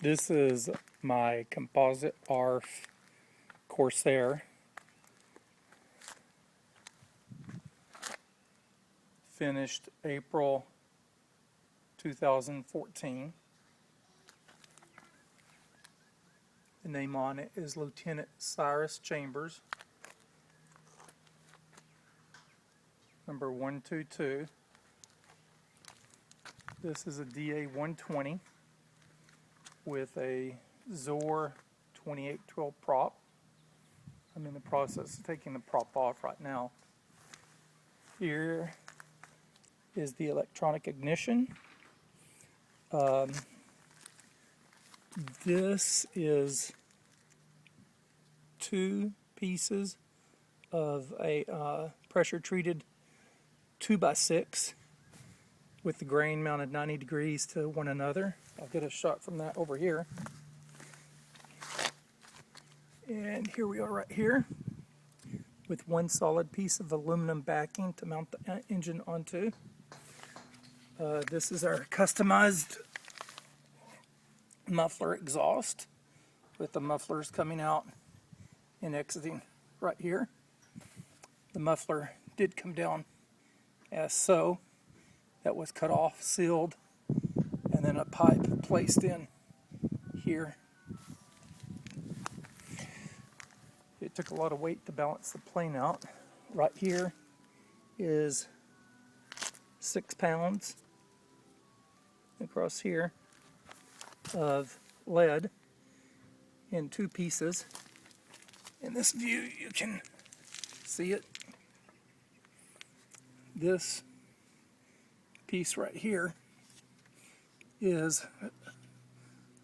This is my Composite ARF Corsair. Finished April 2014. The name on it is Lieutenant Cyrus Chambers. Number 122. This is a DA-120 with a Zor 2812 prop. I'm in the process of taking the prop off right now. Here is the electronic ignition. This is 2 pieces of a pressure treated 2x6 with the grain mounted 90 degrees to one another. I'll get a shot from that over here. And here we are right here with one solid piece of aluminum backing to mount the engine onto. This is our customized muffler exhaust with the mufflers coming out and exiting right here. The muffler did come down as so. That was cut off, sealed, and then a pipe placed in here. It took a lot of weight to balance the plane out. Right here is 6 pounds across here of lead in 2 pieces. In this view you can see it. This piece right here is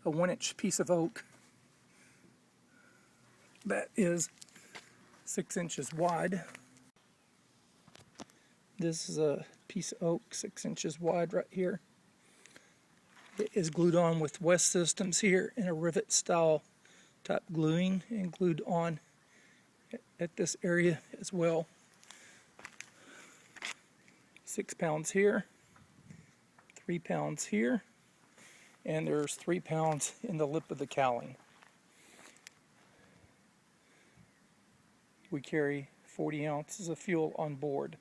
a 1-inch piece of oak that is 6 inches wide. This is a piece of oak 6 inches wide right here. It is glued on with West Systems here in a rivet style type gluing, and glued on at this area as well. 6 pounds here, 3 pounds here, and there's 3 pounds in the lip of the cowling. We carry 40 ounces of fuel on board.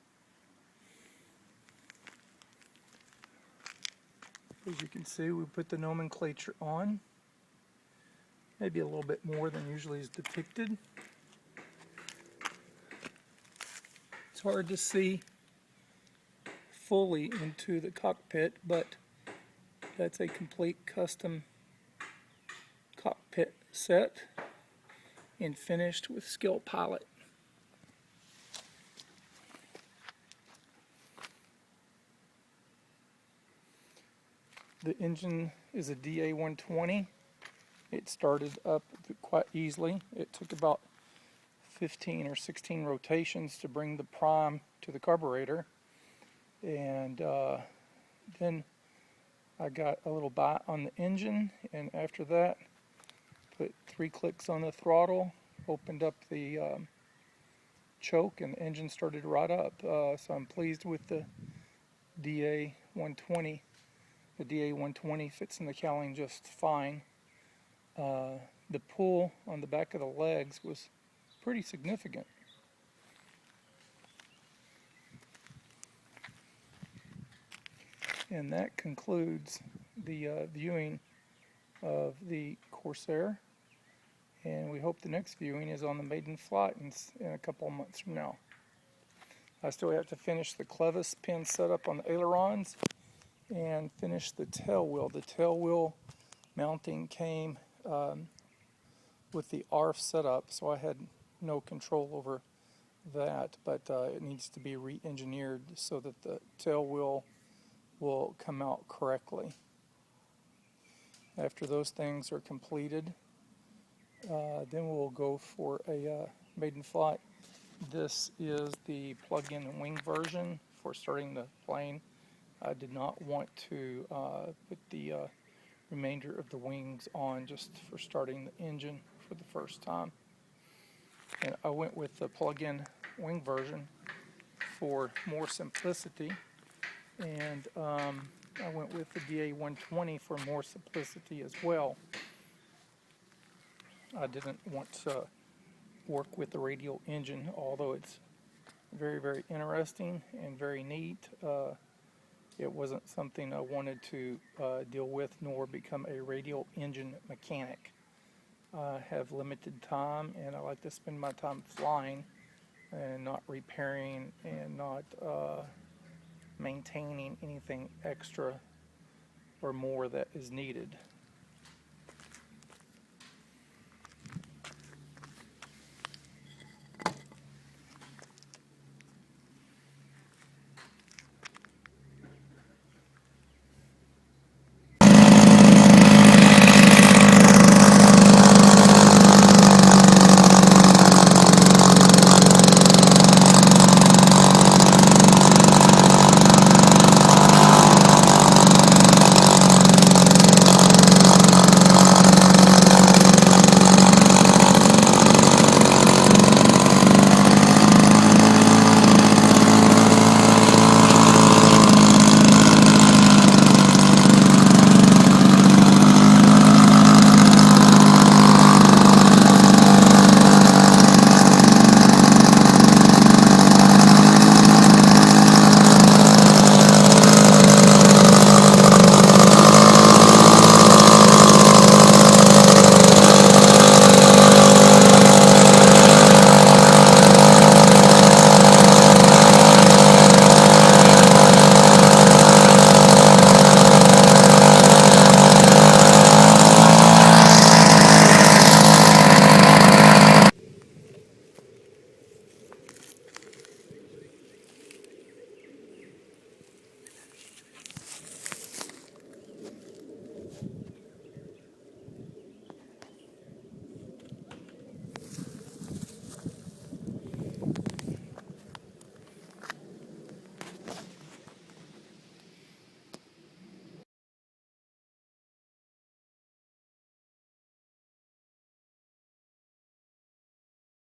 As you can see, we put the nomenclature on, maybe a little bit more than usually is depicted. It's hard to see fully into the cockpit, but that's a complete custom cockpit set and finished with Skill Pilot. The engine is a DA-120. It started up quite easily. It took about 15 or 16 rotations to bring the prime to the carburetor, and then I got a little bite on the engine, and after that put 3 clicks on the throttle, opened up the choke, and the engine started right up. So I'm pleased with the DA-120. The DA-120 fits in the cowling just fine. The pull on the back of the legs was pretty significant. And that concludes the viewing of the Corsair. And we hope the next viewing is on the maiden flight in a couple of months from now. I still have to finish the clevis pin setup on the ailerons and finish the tail wheel. The tail wheel mounting came with the ARF setup, so I had no control over that, but it needs to be re-engineered so that the tail wheel will come out correctly. After those things are completed, then we'll go for a maiden flight. This is the plug-in wing version for starting the plane. I did not want to put the remainder of the wings on just for starting the engine for the first time. And I went with the plug-in wing version for more simplicity, and I went with the DA-120 for more simplicity as well. I didn't want to work with the radial engine, although it's very, very interesting and very neat. It wasn't something I wanted to deal with nor become a radial engine mechanic. I have limited time and I like to spend my time flying and not repairing and not maintaining anything extra or more that is needed.